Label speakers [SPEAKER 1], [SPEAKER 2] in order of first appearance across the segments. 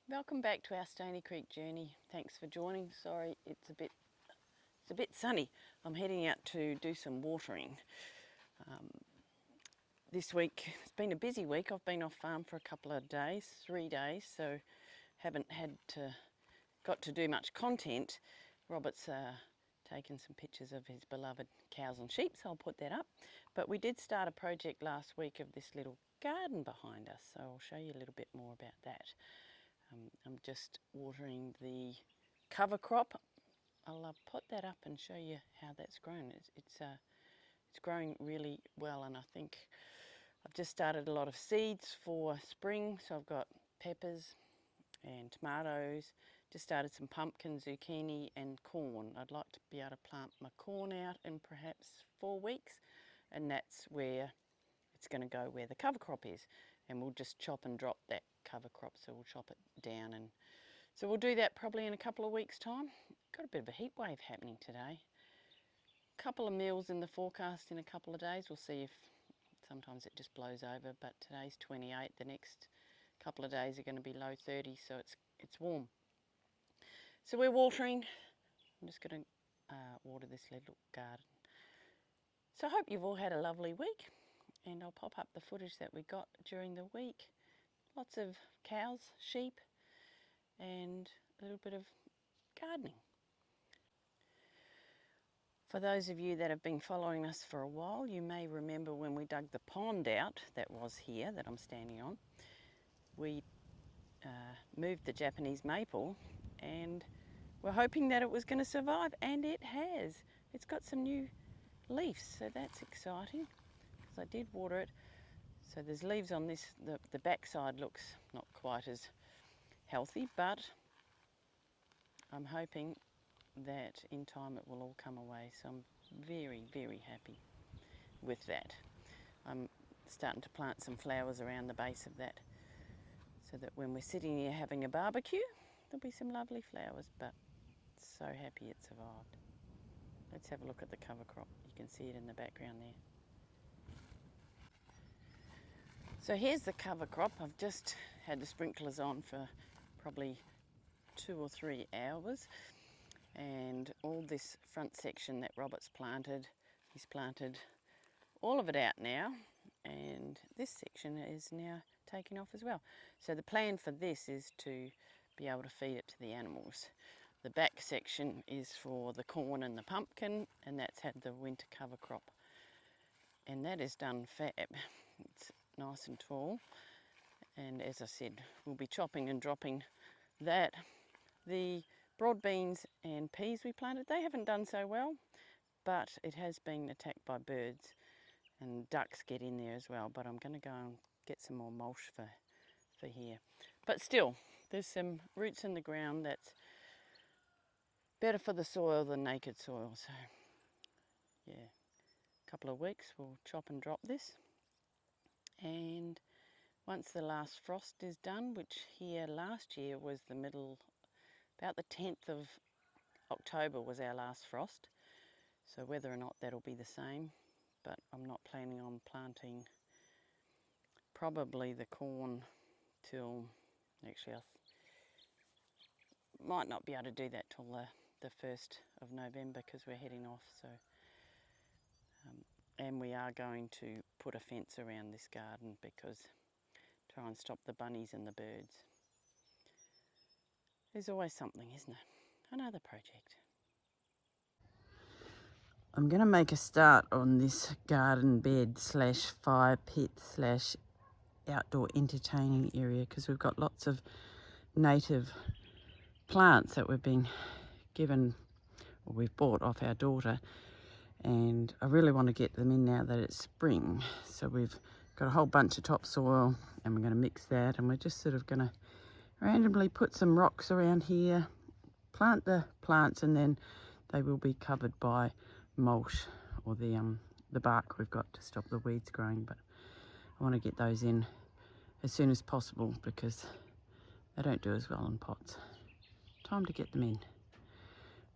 [SPEAKER 1] Welcome back to our Stony Creek journey. Thanks for joining. Sorry, it's a bit sunny. I'm heading out to do some watering. This week it's been a busy week. I've been off farm for a couple of days, 3 days, so haven't got to do much content. Robert's taken some pictures of his beloved cows and sheep, so I'll put that up. But we did start a project last week of this little garden behind us, so I'll show you a little bit more about that. I'm just watering the cover crop. I'll put that up and show you how that's grown. It's growing really well, and I think I've just started a lot of seeds for spring. So I've got peppers and tomatoes. Just started some pumpkin, zucchini and corn. I'd like to be able to plant my corn out in perhaps 4 weeks, and that's where it's going to go, where the cover crop is, and we'll just chop and drop that cover crop. So we'll chop it down, and so we'll do that probably in a couple of weeks' time. Got a bit of a heat wave happening today. A couple of mils in the forecast in a couple of days. We'll see if sometimes it just blows over, but today's 28. The next couple of days are going to be low 30s, so it's warm. So we're watering. I'm just going to water this little garden. So I hope you've all had a lovely week, and I'll pop up the footage that we got during the week. Lots of cows, sheep, and a little bit of gardening. For those of you that have been following us for a while, you may remember when we dug the pond out that was here, that I'm standing on. We moved the Japanese maple, and we're hoping that it was going to survive, and it has. It's got some new leaves, so that's exciting, because I did water it. So there's leaves on this. The back side looks not quite as healthy, but I'm hoping that in time it will all come away. So I'm very, very happy with that. I'm starting to plant some flowers around the base of that, so that when we're sitting here having a barbecue, there'll be some lovely flowers, but so happy it survived. Let's have a look at the cover crop. You can see it in the background there. So here's the cover crop. I've just had the sprinklers on for probably 2 or 3 hours, and all this front section that Robert's planted, he's planted all of it out now, and this section is now taking off as well. So the plan for this is to be able to feed it to the animals. The back section is for the corn and the pumpkin, and that's had the winter cover crop, and that is done fab. It's nice and tall, and as I said, we'll be chopping and dropping that. The broad beans and peas we planted, they haven't done so well, but it has been attacked by birds, and ducks get in there as well. But I'm going to go and get some more mulch for here. But still, there's some roots in the ground that's better for the soil than naked soil. So yeah, a couple of weeks we'll chop and drop this, and once the last frost is done, which here last year was the middle, about the 10th of October was our last frost, so whether or not that'll be the same, but I'm not planning on planting probably the corn till, actually I might not be able to do that till the 1st of November, because we're heading off. So and we are going to put a fence around this garden, because try and stop the bunnies and the birds. There's always something, isn't there? Another project. I'm going to make a start on this garden bed slash fire pit slash outdoor entertaining area, because we've got lots of native plants that we've been given, or we've bought off our daughter, and I really want to get them in now that it's spring. So we've got a whole bunch of topsoil, and we're going to mix that, and we're just sort of going to randomly put some rocks around here, plant the plants, and then they will be covered by mulch, or the bark we've got to stop the weeds growing. But I want to get those in as soon as possible, because they don't do as well in pots. Time to get them in.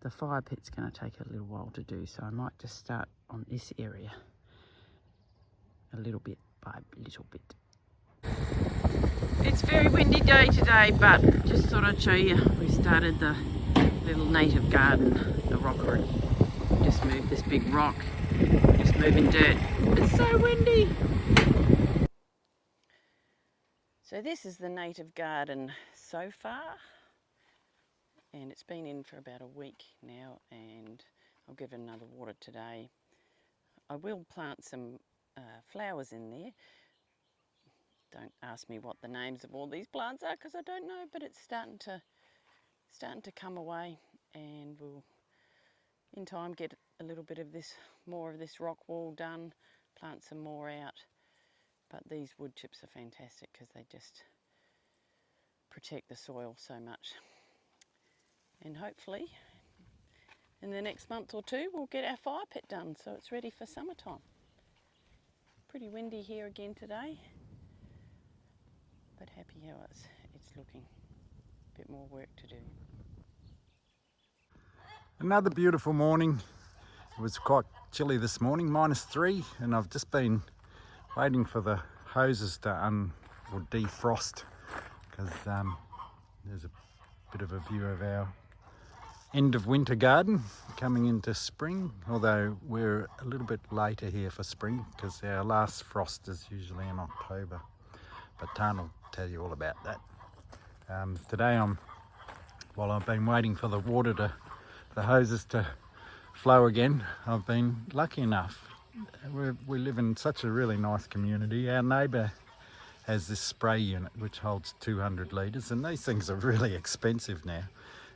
[SPEAKER 1] The fire pit's going to take a little while to do, so I might just start on this area a little bit by little bit. It's very Very windy day today, but just thought I'd show you. We started the little native garden, the rockery. Just moved this big rock, just moving dirt. It's so windy. So this is the native garden so far, and it's been in for about a week now, and I'll give it another water today. I will plant some flowers in there. Don't ask me what the names of all these plants are because I don't know, but it's starting to come away, and we'll in time get a little bit of this, more of this rock wall done, plant some more out. But these wood chips are fantastic because they just protect the soil so much. And hopefully in the next month or two we'll get our fire pit done so it's ready for summertime. Pretty windy here again today, but happy how it's looking. A bit more work to do.
[SPEAKER 2] Another beautiful morning. It was quite chilly this morning, -3, and I've just been waiting for the hoses to defrost because there's a bit of a view of our end of winter garden coming into spring, although we're a little bit later here for spring because our last frost is usually in October, but Tan will tell you all about that. Today while I've been waiting for the hoses to flow again, I've been lucky enough. We live in such a really nice community. Our neighbour has this spray unit which holds 200 litres, and these things are really expensive now,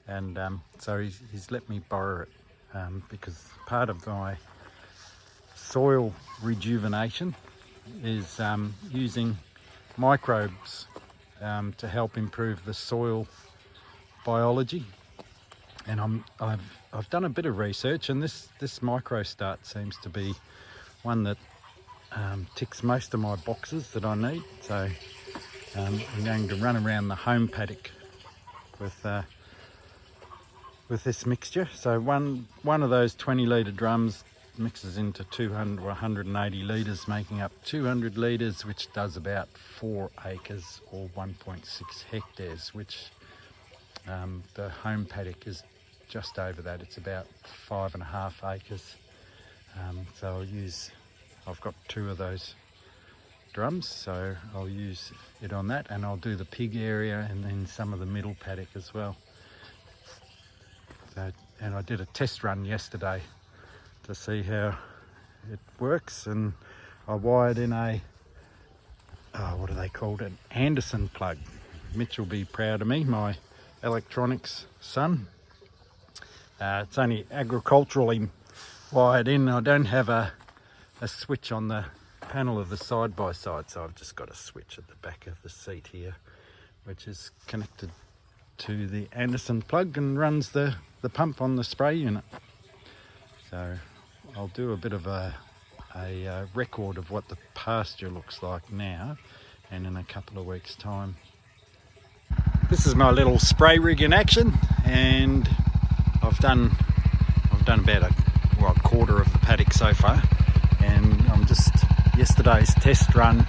[SPEAKER 2] and so he's let me borrow it because part of my soil rejuvenation is using microbes to help improve the soil biology. And I've done a bit of research, and this microstart seems to be one that ticks most of my boxes that I need. So I'm going to run around the home paddock with this mixture. So one of those 20 litre drums mixes into 200 or 180 litres, making up 200 litres, which does about 4 acres or 1.6 hectares, which the home paddock is just over that. It's about 5.5 acres. So I've got 2 of those drums, so I'll use it on that, and I'll do the pig area and then some of the middle paddock as well. And I did a test run yesterday to see how it works, and I wired in what are they called, an Anderson plug. Mitch will be proud of me, my electronics son. It's only agriculturally wired in. I don't have a switch on the panel of the side-by-side, so I've just got a switch at the back of the seat here which is connected to the Anderson plug and runs the pump on the spray unit. So I'll do a bit of a record of what the pasture looks like now and in a couple of weeks' time. This is my little spray rig in action, and I've done about a quarter of the paddock so far, and I'm just yesterday's test run,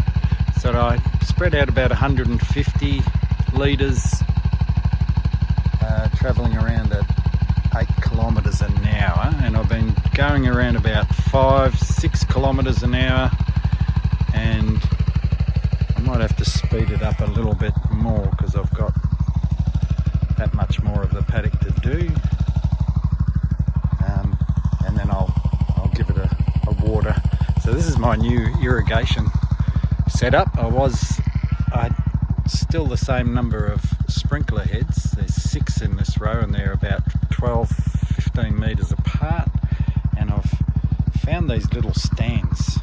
[SPEAKER 2] so I spread out about 150 litres, travelling around at 8 kilometres an hour, and I've been going around about 5-6 kilometres an hour, and I might have to speed it up a little bit more because I've got that much more of the paddock to do. And then I'll give it a water. So this is my new irrigation setup. I still the same number of sprinkler heads. There's 6 in this row, and they're about 12-15 metres apart. And I've found these little stands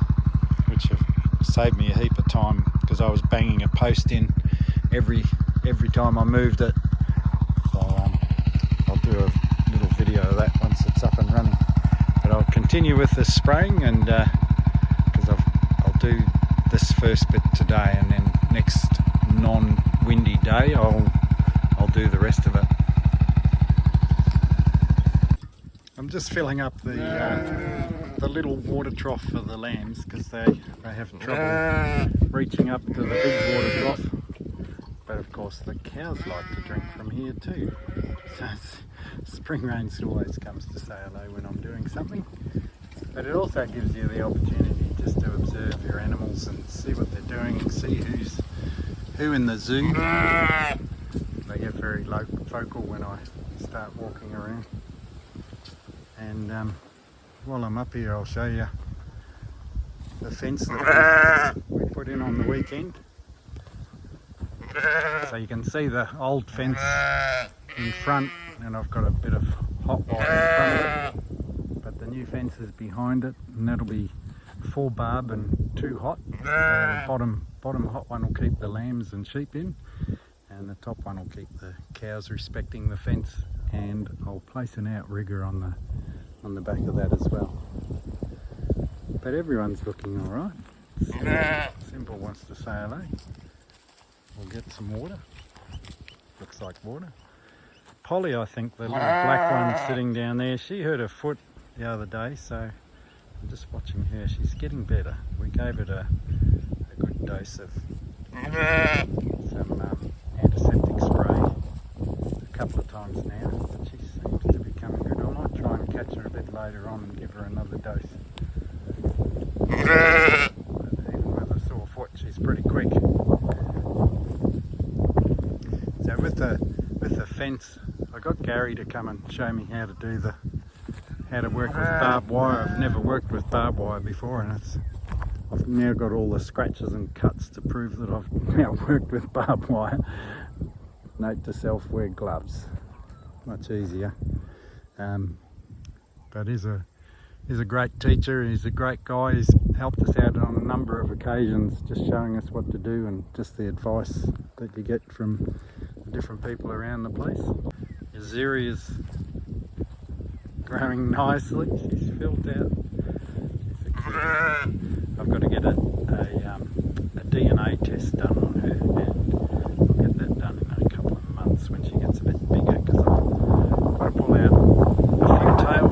[SPEAKER 2] which have saved me a heap of time because I was banging a post in every time I moved it. So I'll do a little video of that once it's up and running. But I'll continue with the spraying, and because I'll do this first bit today, and then next non-windy day I'll do the rest of it. I'm just filling up the little water trough for the lambs because they have trouble reaching up to the big water trough. but of course the cows like to drink from here too. So spring rains always comes to say hello when I'm doing something. But it also gives you the opportunity just to observe your animals and see what they're doing and see who's who in the zoo. They get very vocal when I start walking around. And while I'm up here, I'll show you the fence that we put in on the weekend. So you can see the old fence in front, and I've got a bit of hot wire in front of it. But the new fence is behind it, and that'll be 4 barb and 2 hot. So the bottom hot one will keep the lambs and sheep in, and the top one will keep the cows respecting the fence. And I'll place an outrigger on the back of that as well. But everyone's looking all right. Simple wants to say hello. We'll get some water. Looks like water. Polly, I think, the little black one sitting down there, she hurt her foot the other day, so I'm just watching her. She's getting better. We gave it a good dose of some antiseptic spray a couple of times now, but she seems to be coming good. I might try and catch her a bit later on and give her another dose. But even with a sore foot, she's pretty quick. So with the fence, I got Gary to come and show me how to work with barbed wire. I've never worked with barbed wire before, and I've now got all the scratches and cuts to prove that I've now worked with barbed wire. Note to self, wear gloves. Much easier. But he's a great teacher. He's a great guy. He's helped us out on a number of occasions, just showing us what to do and just the advice that you get from the different people around the place. Uzuri is growing nicely. She's filled out. I've got to get a DNA test done on her, and I'll get that done in a couple of months when she gets a bit bigger, because I've got to pull out a few tail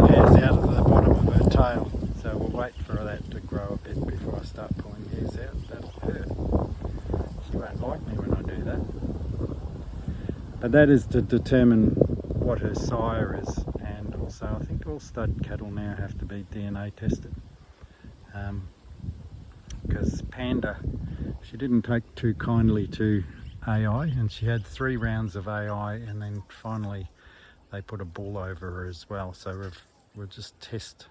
[SPEAKER 2] hairs out of the bottom of her tail. So we'll wait for that to grow a bit before I start pulling hairs out. That'll hurt. She won't like me when I do that. But that is to determine what her sire is, and also I think all stud cattle now have to be DNA tested. Because Panda, she didn't take too kindly to AI, and she had 3 rounds of AI, and then finally they put a bull over her as well. So we'll just test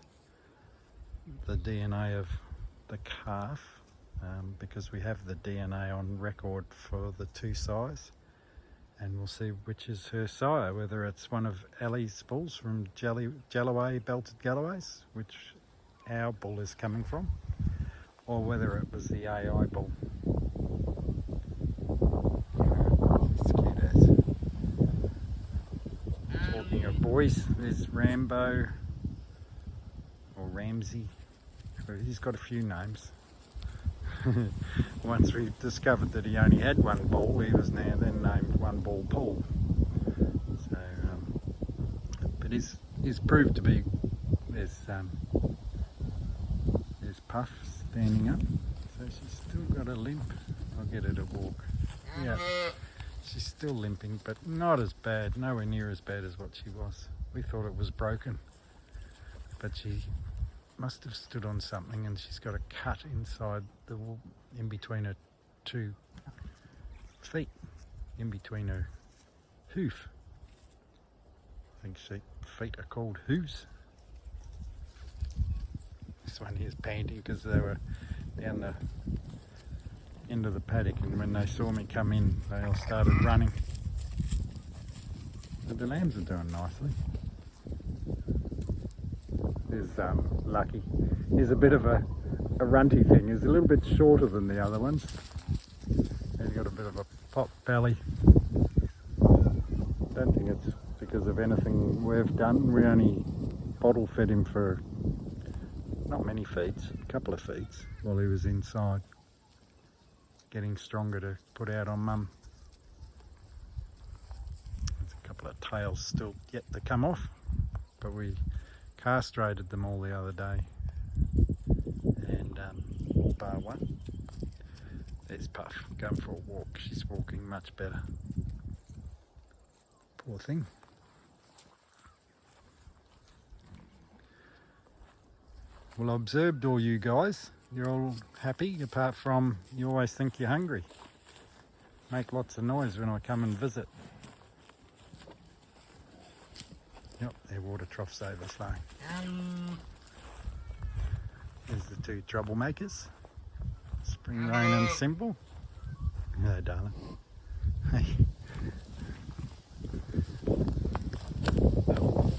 [SPEAKER 2] the DNA of the calf, because we have the DNA on record for the 2 sires, and we'll see which is her sire, whether it's one of Ellie's bulls from Galloway, Belted Galloways, which our bull is coming from, or whether it was the AI bull. She's cute as. Talking of boys, there's Rambo, or Ramsey. He's got a few names. Once we discovered that he only had 1 bull, he was now then named One Bull Paul. So, but he's proved to be. There's Puff standing up, so she's still got a limp. I'll get her to walk. Yeah, she's still limping, but not as bad, nowhere near as bad as what she was. We thought it was broken, but she must have stood on something, and she's got a cut inside the wall, in between her 2 feet, in between her hoof. I think feet are called hooves. This one here's panting because they were down the end of the paddock, and when they saw me come in, they all started running. But the lambs are doing nicely. There's Lucky. He's a bit of a runty thing. He's a little bit shorter than the other ones. He's got a bit of a pop belly. Don't think it's because of anything we've done. We only bottle fed him for not many feeds, a couple of feeds while he was inside, getting stronger to put out on mum. There's a couple of tails still yet to come off, but we castrated them all the other day, and bar one. There's Puff going for a walk. She's walking much better. Poor thing. Well, I observed all you guys. You're all happy, apart from you always think you're hungry. Make lots of noise when I come and visit. Yep, their water trough's overflowing. There's the two troublemakers. Spring Rain and Simple. Hello, darling. Hey. Oh,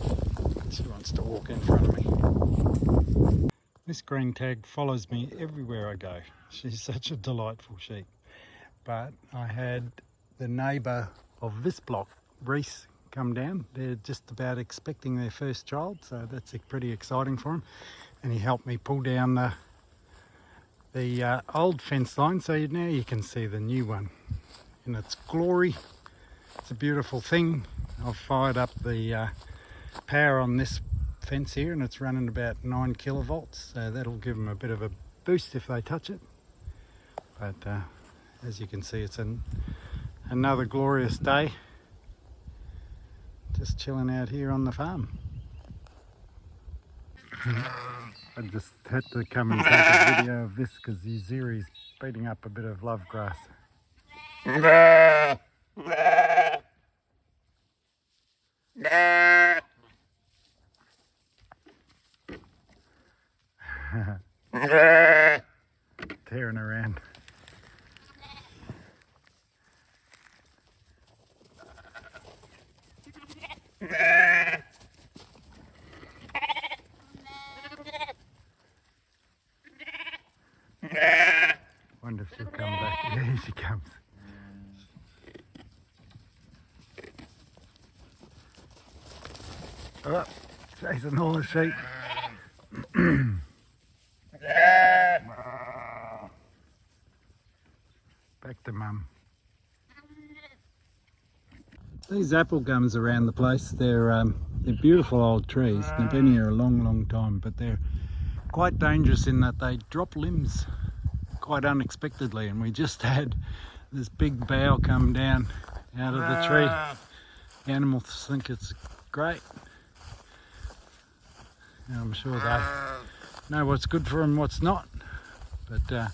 [SPEAKER 2] she wants to walk in front of me. This green tag follows me everywhere I go. She's such a delightful sheep. But I had the neighbour of this block, Reese, come down. They're just about expecting their first child, so that's pretty exciting for them. And he helped me pull down the old fence line, so now you can see the new one in its glory. It's a beautiful thing. I've fired up the power on this fence here, and it's running about 9 kilovolts, so that'll give them a bit of a boost if they touch it. But as you can see, it's another glorious day, just chilling out here on the farm. I just had to come and take a video of this because Uzuri's beating up a bit of love grass. Tearing around. Wonder if she'll come back. Yeah, here she comes. Oh, chasing all the sheep. Back to mum. These apple gums around the place, they're beautiful old trees. They've been here a long time, but they're quite dangerous in that they drop limbs quite unexpectedly, and we just had this big bough come down out of the tree. The animals think it's great. And I'm sure they know what's good for them, what's not. But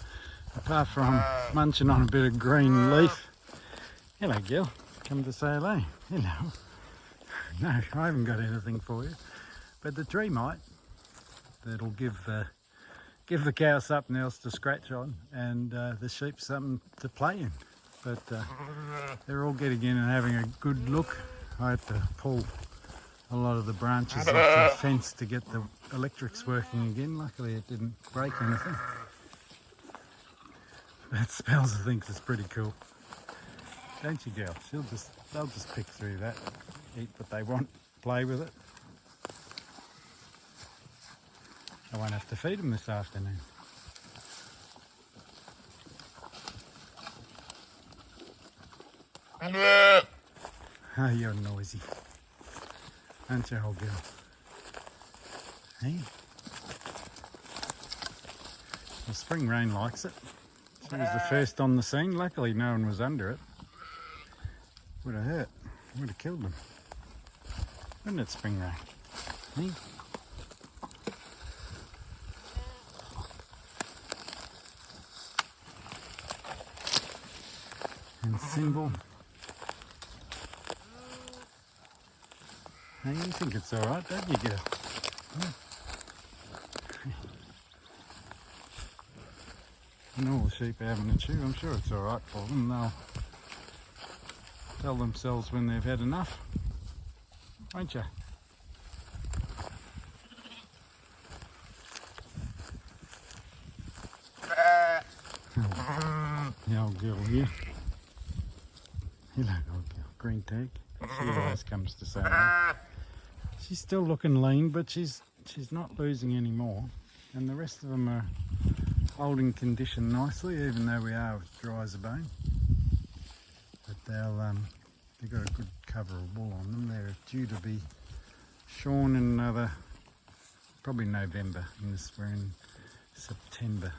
[SPEAKER 2] apart from munching on a bit of green leaf. Hello, Gil. Come to say hello. Hello. No, I haven't got anything for you. But the tree might. That'll give the cow something else to scratch on, and the sheep something to play in. But they're all getting in and having a good look. I had to pull a lot of the branches off the fence to get the electrics working again. Luckily it didn't break anything. That Spells thinks it's pretty cool. Don't you, girl? They'll just pick through that, eat what they want, play with it. I won't have to feed them this afternoon. Oh, you're noisy. Aren't you, old girl? Hey? Well, Spring Rain likes it. She was the first on the scene. Luckily no one was under it. Would have hurt. Would have killed them. Wouldn't it, Spring Rain? Hey? And Symbol. Hey, you think it's alright, don't you, girl? And all the sheep are having a chew. I'm sure it's alright for them. They'll tell themselves when they've had enough. Won't you? The old girl here. Hello, old girl. Green tag. She always comes to say that. She's still looking lean, but she's not losing any more. And the rest of them are holding condition nicely, even though we are dry as a bone. But they've got a good cover of wool on them. They're due to be shorn in another, probably November. We're in September.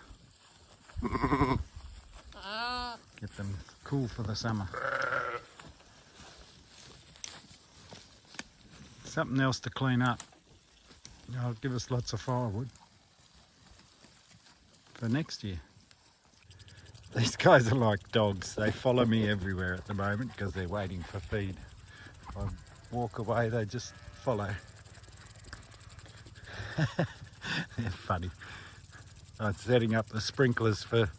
[SPEAKER 2] get them cool for the summer. Something else to clean up. I'll give us lots of firewood for next year. These guys are like dogs. They follow me everywhere at the moment because they're waiting for feed. If I walk away, they just follow. They're funny. I was setting up the sprinklers for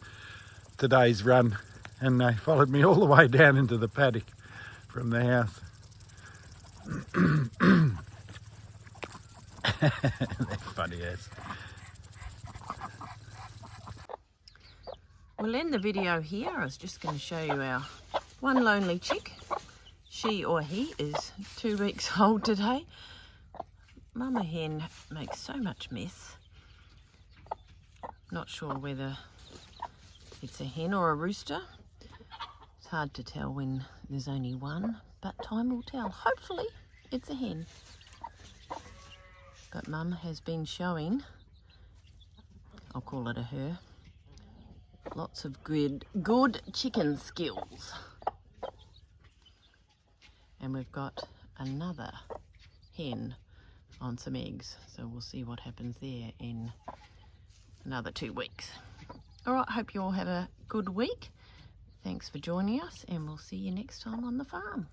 [SPEAKER 2] today's run and they followed me all the way down into the paddock from the house. They're funny as.
[SPEAKER 1] We'll end the video here. I was just going to show you our one lonely chick. She or he is 2 weeks old today. Mama hen makes so much mess. Not sure whether it's a hen or a rooster. It's hard to tell when there's only one, but time will tell. Hopefully it's a hen. But Mum has been showing, I'll call it a her, lots of good chicken skills. And we've got another hen on some eggs, so we'll see what happens there in another 2 weeks. All right, hope you all have a good week. Thanks for joining us, and we'll see you next time on the farm.